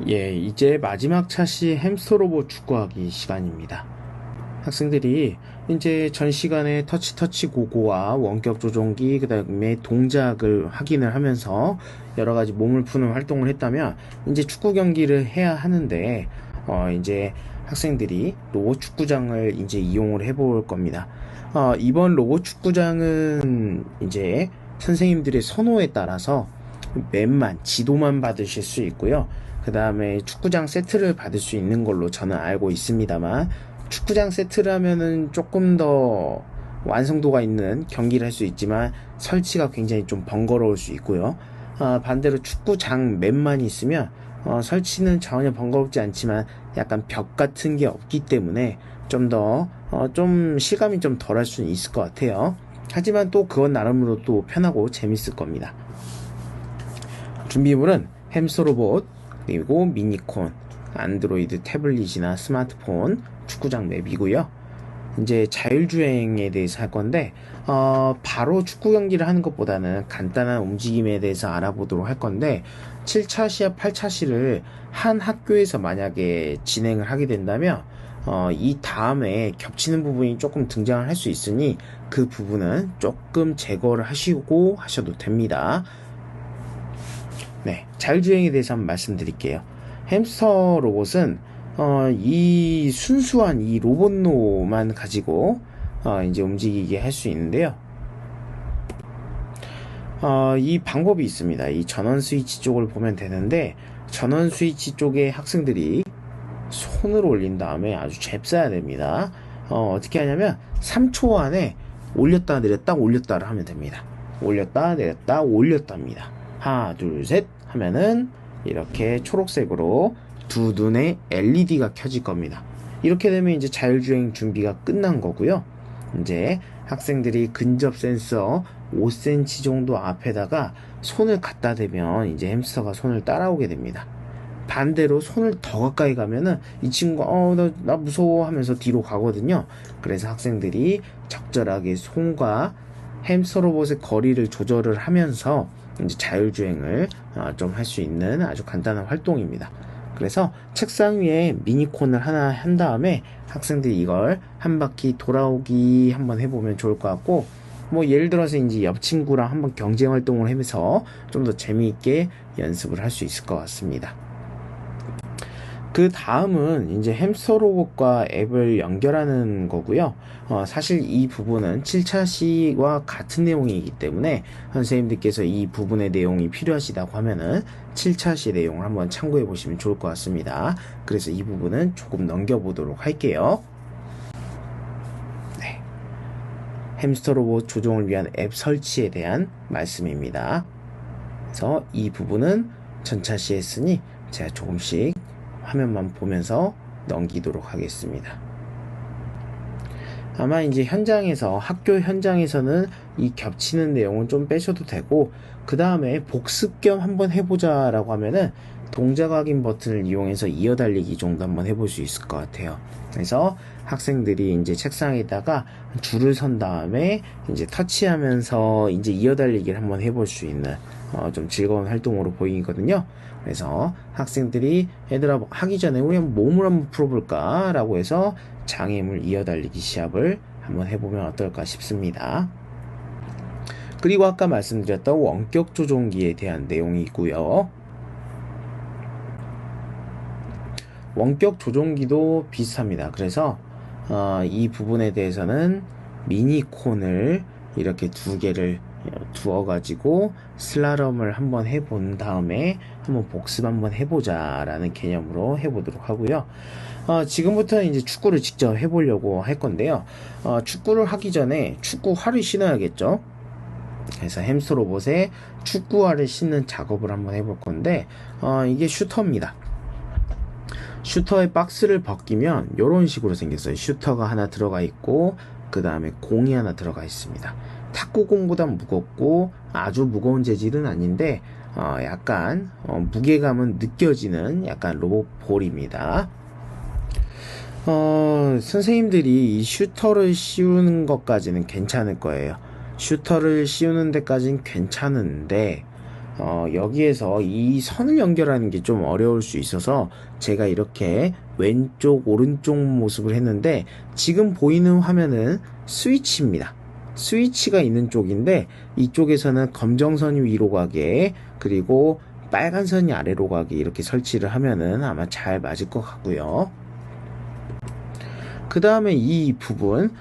예, 이제 마지막 차시 햄스터 로봇 축구하기 시간입니다. 학생들이 이제 전 시간에 터치 고고와 원격 조종기, 그 다음에 동작을 확인을 하면서 여러 가지 몸을 푸는 활동을 했다면 이제 축구 경기를 해야 하는데, 이제 학생들이 로봇 축구장을 이제 이용을 해볼 겁니다. 이번 로봇 축구장은 이제 선생님들의 선호에 따라서 맵만, 지도만 받으실 수 있고요. 그 다음에 축구장 세트를 받을 수 있는 걸로 저는 알고 있습니다만, 축구장 세트라면은 조금 더 완성도가 있는 경기를 할 수 있지만 설치가 굉장히 좀 번거로울 수 있고요. 반대로 축구장 맵만 있으면 설치는 전혀 번거롭지 않지만 약간 벽 같은 게 없기 때문에 좀 더 좀 실감이 좀 덜할 수는 있을 것 같아요. 하지만 또 그건 나름으로 또 편하고 재밌을 겁니다. 준비물은 햄스터 로봇, 그리고 미니콘, 안드로이드 태블릿이나 스마트폰, 축구장 맵이고요. 이제 자율주행에 대해서 할 건데, 바로 축구 경기를 하는 것보다는 간단한 움직임에 대해서 알아보도록 할 건데, 7차시와 8차시를 한 학교에서 만약에 진행을 하게 된다면, 이 다음에 겹치는 부분이 조금 등장을 할 수 있으니 그 부분은 조금 제거를 하시고 하셔도 됩니다. 네, 자율주행에 대해서 한번 말씀드릴게요. 햄스터 로봇은 이 순수한 이 로봇노만 가지고 이제 움직이게 할 수 있는데요. 이 방법이 있습니다. 이 전원 스위치 쪽을 보면 되는데, 전원 스위치 쪽에 학생들이 손을 올린 다음에 아주 잽싸야 됩니다. 어떻게 하냐면 3초 안에 올렸다 내렸다 올렸다를 하면 됩니다. 올렸다 내렸다 올렸다입니다. 하나 둘 셋 하면은 이렇게 초록색으로 두 눈에 LED가 켜질 겁니다. 이렇게 되면 이제 자율주행 준비가 끝난 거고요. 이제 학생들이 근접 센서 5cm 정도 앞에다가 손을 갖다 대면 이제 햄스터가 손을 따라오게 됩니다. 반대로 손을 더 가까이 가면은 이 친구가 나 무서워 하면서 뒤로 가거든요. 그래서 학생들이 적절하게 손과 햄스터 로봇의 거리를 조절을 하면서 이제 자율주행을 좀 할 수 있는 아주 간단한 활동입니다. 그래서 책상 위에 미니콘을 하나 한 다음에 학생들이 이걸 한 바퀴 돌아오기 한번 해보면 좋을 것 같고, 뭐 예를 들어서 이제 옆 친구랑 한번 경쟁 활동을 하면서 좀 더 재미있게 연습을 할 수 있을 것 같습니다. 그 다음은 이제 햄스터 로봇과 앱을 연결하는 거고요. 사실 이 부분은 7차 시와 같은 내용이기 때문에 선생님들께서 이 부분의 내용이 필요하시다고 하면은 7차 시 내용을 한번 참고해 보시면 좋을 것 같습니다. 그래서 이 부분은 조금 넘겨보도록 할게요. 네. 햄스터 로봇 조종을 위한 앱 설치에 대한 말씀입니다. 그래서 이 부분은 전차 시 했으니 제가 조금씩 화면만 보면서 넘기도록 하겠습니다. 아마 이제 현장에서, 학교 현장에서는 이 겹치는 내용은 좀 빼셔도 되고, 그 다음에 복습 겸 한번 해보자 라고 하면은 동작 확인 버튼을 이용해서 이어달리기 정도 한번 해볼 수 있을 것 같아요. 그래서 학생들이 이제 책상에다가 줄을 선 다음에 이제 터치하면서 이제 이어달리기를 한번 해볼 수 있는 좀 즐거운 활동으로 보이거든요. 그래서 학생들이 얘들아 하기 전에 우리 몸을 한번 풀어볼까 라고 해서 장애물 이어달리기 시합을 한번 해보면 어떨까 싶습니다. 그리고 아까 말씀드렸던 원격 조종기에 대한 내용이고요. 원격 조종기도 비슷합니다. 그래서 이 부분에 대해서는 미니콘을 이렇게 두 개를 두어 가지고 슬라럼을 한번 해본 다음에 한번 복습 한번 해보자 라는 개념으로 해보도록 하고요. 지금부터는 이제 축구를 직접 해보려고 할 건데요. 축구를 하기 전에 축구화를 신어야겠죠. 그래서 햄스터 로봇에 축구화를 신는 작업을 한번 해볼 건데, 이게 슈터입니다. 슈터의 박스를 벗기면 이런 식으로 생겼어요. 슈터가 하나 들어가 있고 그 다음에 공이 하나 들어가 있습니다. 탁구공보다 무겁고 아주 무거운 재질은 아닌데 약간 무게감은 느껴지는 약간 로봇볼입니다. 선생님들이 이 슈터를 씌우는 것까지는 괜찮을 거예요. 슈터를 씌우는 데까지는 괜찮은데 여기에서 이 선을 연결하는 게 좀 어려울 수 있어서 제가 이렇게 왼쪽 오른쪽 모습을 했는데, 지금 보이는 화면은 스위치입니다. 스위치가 있는 쪽인데, 이쪽에서는 검정선이 위로 가게, 그리고 빨간 선이 아래로 가게 이렇게 설치를 하면은 아마 잘 맞을 것 같고요. 그 다음에 이 부분,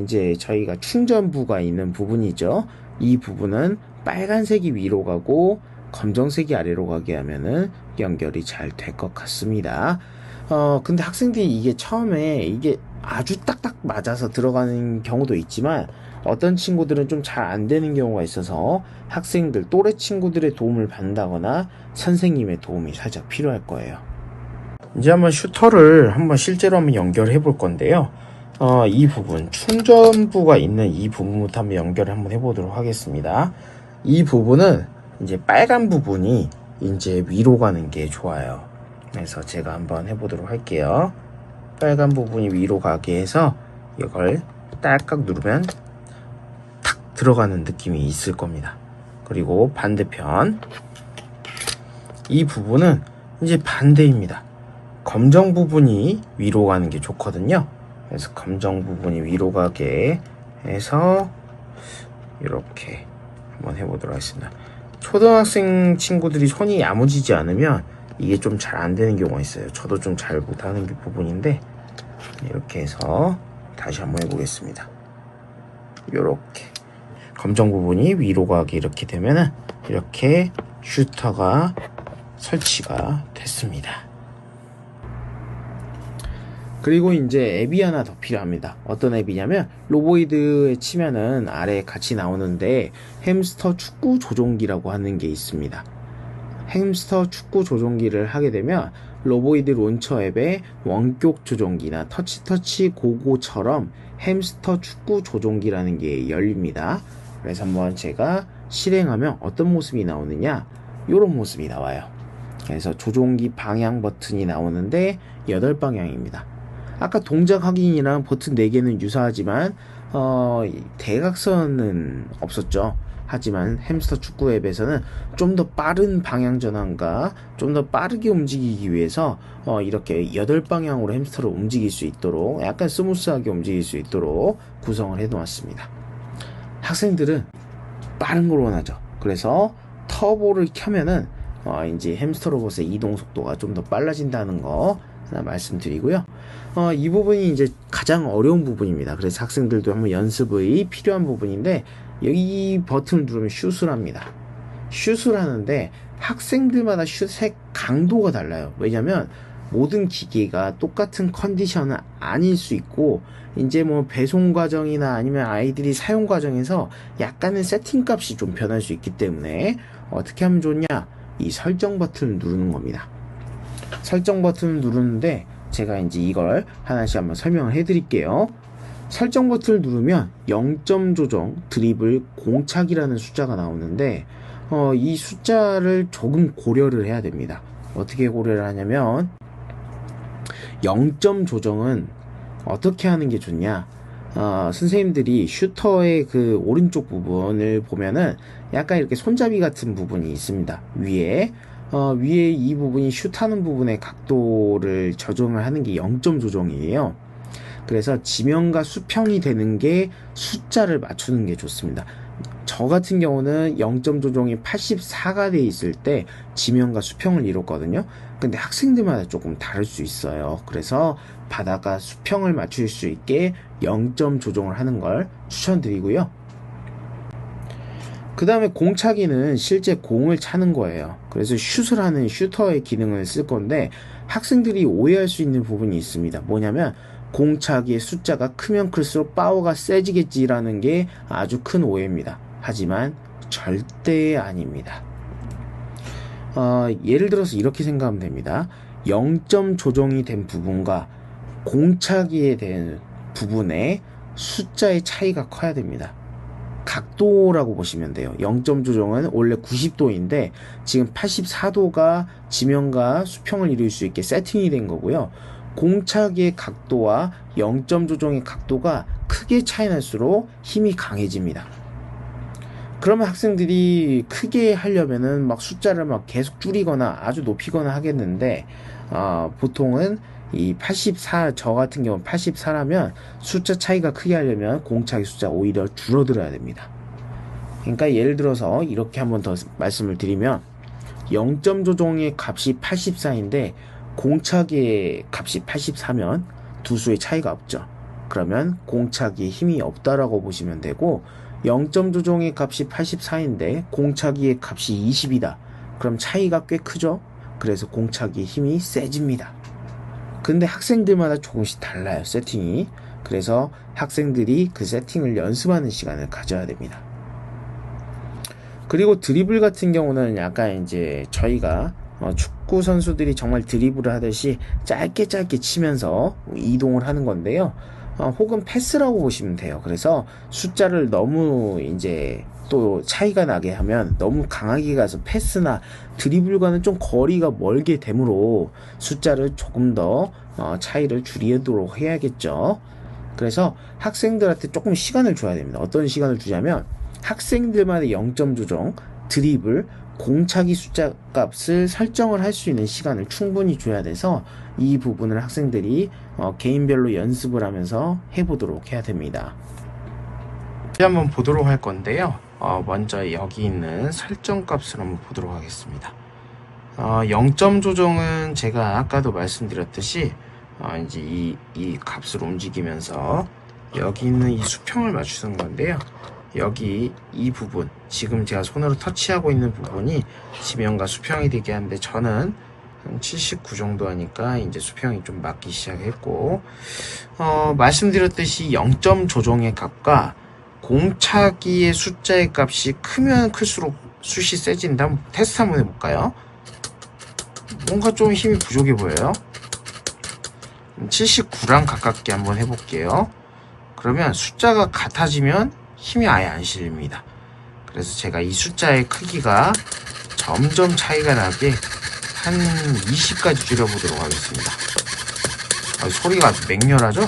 이제 저희가 충전부가 있는 부분이죠. 이 부분은 빨간색이 위로 가고 검정색이 아래로 가게 하면은 연결이 잘 될 것 같습니다. 근데 학생들이 이게 처음에 이게 아주 딱딱 맞아서 들어가는 경우도 있지만, 어떤 친구들은 좀 잘 안 되는 경우가 있어서 학생들, 또래 친구들의 도움을 받는다거나 선생님의 도움이 살짝 필요할 거예요. 이제 한번 슈터를 실제로 한번 연결해 볼 건데요. 이 부분, 충전부가 있는 이 부분부터 한번 연결을 한번 해보도록 하겠습니다. 이 부분은 이제 빨간 부분이 이제 위로 가는 게 좋아요. 그래서 제가 한번 해보도록 할게요. 빨간 부분이 위로 가게 해서 이걸 딸깍 누르면 탁 들어가는 느낌이 있을 겁니다. 그리고 반대편, 이 부분은 이제 반대입니다. 검정 부분이 위로 가는 게 좋거든요. 그래서 검정 부분이 위로 가게 해서 이렇게 한번 해보도록 하겠습니다. 초등학생 친구들이 손이 야무지지 않으면 이게 좀 잘 안 되는 경우가 있어요. 저도 좀 잘 못하는 부분인데, 이렇게 해서 다시 한번 해보겠습니다. 이렇게 검정 부분이 위로 가게 이렇게 되면은 이렇게 슈터가 설치가 됐습니다. 그리고 이제 앱이 하나 더 필요합니다. 어떤 앱이냐면, 로보이드에 치면은 아래에 같이 나오는데 햄스터 축구 조종기라고 하는 게 있습니다. 햄스터 축구 조종기를 하게 되면 로보이드 론처 앱에 원격 조종기나 터치 고고처럼 햄스터 축구 조종기라는 게 열립니다. 그래서 한번 제가 실행하면 어떤 모습이 나오느냐, 이런 모습이 나와요. 그래서 조종기 방향 버튼이 나오는데 8방향입니다. 아까 동작 확인이랑 버튼 4개는 유사하지만 대각선은 없었죠. 하지만 햄스터 축구 앱에서는 좀 더 빠른 방향 전환과 좀 더 빠르게 움직이기 위해서 이렇게 8방향으로 햄스터를 움직일 수 있도록, 약간 스무스하게 움직일 수 있도록 구성을 해 놓았습니다. 학생들은 빠른 걸 원하죠. 그래서 터보를 켜면은 이제 햄스터 로봇의 이동 속도가 좀 더 빨라진다는 거 하나 말씀드리고요. 이 부분이 이제 가장 어려운 부분입니다. 그래서 학생들도 한번 연습이 필요한 부분인데, 이 버튼을 누르면 슛을 합니다. 슛을 하는데 학생들마다 슛의 강도가 달라요. 왜냐면 모든 기계가 똑같은 컨디션은 아닐 수 있고, 이제 뭐 배송 과정이나 아니면 아이들이 사용 과정에서 약간의 세팅 값이 좀 변할 수 있기 때문에 어떻게 하면 좋냐, 이 설정 버튼을 누르는 겁니다. 설정 버튼을 누르는데 제가 이제 이걸 하나씩 한번 설명을 해 드릴게요. 설정 버튼을 누르면 0점 조정, 드리블, 공착이라는 숫자가 나오는데, 이 숫자를 조금 고려를 해야 됩니다. 어떻게 고려를 하냐면, 0점 조정은 어떻게 하는 게 좋냐, 선생님들이 슈터의 그 오른쪽 부분을 보면은 약간 이렇게 손잡이 같은 부분이 있습니다. 위에 이 부분이 슛하는 부분의 각도를 조정을 하는 게 0점 조정이에요. 그래서 지면과 수평이 되는 게 숫자를 맞추는 게 좋습니다. 저 같은 경우는 0점 조정이 84가 돼 있을 때 지면과 수평을 이뤘거든요. 근데 학생들마다 조금 다를 수 있어요. 그래서 바닥과 수평을 맞출 수 있게 0점 조정을 하는 걸 추천드리고요. 그 다음에 공차기는 실제 공을 차는 거예요. 그래서 슛을 하는 슈터의 기능을 쓸 건데, 학생들이 오해할 수 있는 부분이 있습니다. 뭐냐면, 공차기의 숫자가 크면 클수록 파워가 세지겠지라는 게 아주 큰 오해입니다. 하지만 절대 아닙니다. 예를 들어서 이렇게 생각하면 됩니다. 0점 조정이 된 부분과 공차기에 대한 부분의 숫자의 차이가 커야 됩니다. 각도라고 보시면 돼요. 0점 조정은 원래 90도인데 지금 84도가 지면과 수평을 이룰 수 있게 세팅이 된 거고요. 공차기의 각도와 0점 조정의 각도가 크게 차이 날수록 힘이 강해집니다. 그러면 학생들이 크게 하려면은 막 숫자를 막 계속 줄이거나 아주 높이거나 하겠는데, 보통은 이 84, 저 같은 경우는 84라면 숫자 차이가 크게 하려면 공차기 숫자 오히려 줄어들어야 됩니다. 그러니까 예를 들어서 이렇게 한번 더 말씀을 드리면 0점 조정의 값이 84인데 공차기의 값이 84면 두 수의 차이가 없죠. 그러면 공차기에 힘이 없다라고 보시면 되고, 0점 조정의 값이 84인데 공차기의 값이 20이다. 그럼 차이가 꽤 크죠? 그래서 공차기의 힘이 세집니다. 근데 학생들마다 조금씩 달라요, 세팅이. 그래서 학생들이 그 세팅을 연습하는 시간을 가져야 됩니다. 그리고 드리블 같은 경우는 약간 이제 저희가 축구 선수들이 정말 드리블을 하듯이 짧게 치면서 이동을 하는 건데요. 혹은 패스라고 보시면 돼요. 그래서 숫자를 너무 이제 또 차이가 나게 하면 너무 강하게 가서 패스나 드리블과는 좀 거리가 멀게 되므로 숫자를 조금 더 차이를 줄이도록 해야겠죠. 그래서 학생들한테 조금 시간을 줘야 됩니다. 어떤 시간을 주자면 학생들만의 0점 조정, 드리블, 공차기 숫자 값을 설정을 할 수 있는 시간을 충분히 줘야 돼서 이 부분을 학생들이 개인별로 연습을 하면서 해보도록 해야 됩니다. 한번 보도록 할 건데요. 먼저 여기 있는 설정 값을 한번 보도록 하겠습니다. 0점 조정은 제가 아까도 말씀드렸듯이 이제 이 값을 움직이면서 여기 있는 이 수평을 맞추는 건데요. 여기 이 부분, 지금 제가 손으로 터치하고 있는 부분이 지면과 수평이 되게 하는데 저는 한 79 정도 하니까 이제 수평이 좀 맞기 시작했고, 말씀드렸듯이 0점 조정의 값과 공차기의 숫자의 값이 크면 클수록 숱이 세진다. 한번 테스트 한번 해볼까요? 뭔가 좀 힘이 부족해 보여요. 79랑 가깝게 한번 해볼게요. 그러면 숫자가 같아지면 힘이 아예 안 실립니다. 그래서 제가 이 숫자의 크기가 점점 차이가 나게 한 20까지 줄여보도록 하겠습니다. 소리가 아주 맹렬하죠?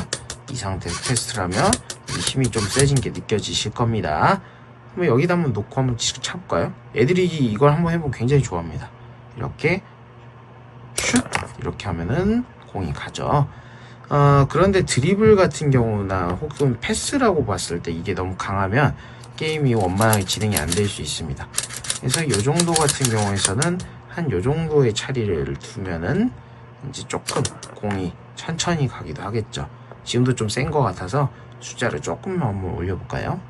이 상태에서 테스트를 하면 이 힘이 좀 세진 게 느껴지실 겁니다. 한번 여기다 한번 놓고 한번 차볼까요? 애들이 이걸 한번 해보면 굉장히 좋아합니다. 이렇게 슛! 이렇게 하면은 공이 가죠. 그런데 드리블 같은 경우나 혹은 패스라고 봤을 때 이게 너무 강하면 게임이 원만하게 진행이 안 될 수 있습니다. 그래서 이 정도 같은 경우에서는 한 요 정도의 차이를 두면은 이제 조금 공이 천천히 가기도 하겠죠. 지금도 좀 센 것 같아서 숫자를 조금만 한번 올려볼까요?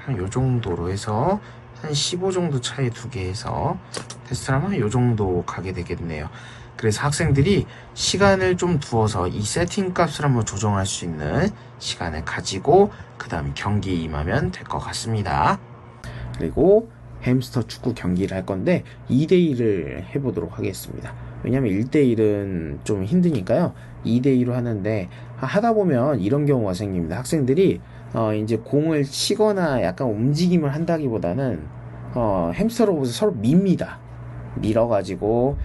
한 요 정도로 해서 한 15 정도 차이 두게 해서 테스트를 하면 요 정도 가게 되겠네요. 그래서 학생들이 시간을 좀 두어서 이 세팅 값을 한번 조정할 수 있는 시간을 가지고 그 다음에 경기에 임하면 될 것 같습니다. 그리고 햄스터 축구 경기를 할 건데 2대1을 해보도록 하겠습니다. 왜냐면 1대1은 좀 힘드니까요. 2대2로 하는데 하다 보면 이런 경우가 생깁니다. 학생들이 이제 공을 치거나 약간 움직임을 한다기보다는 햄스터 로봇을 서로 밉니다. 밀어가지고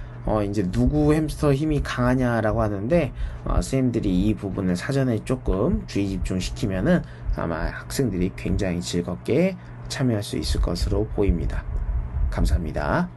이제 누구 햄스터 힘이 강하냐라고 하는데 선생님들이 이 부분을 사전에 조금 주의 집중시키면은 아마 학생들이 굉장히 즐겁게 참여할 수 있을 것으로 보입니다. 감사합니다.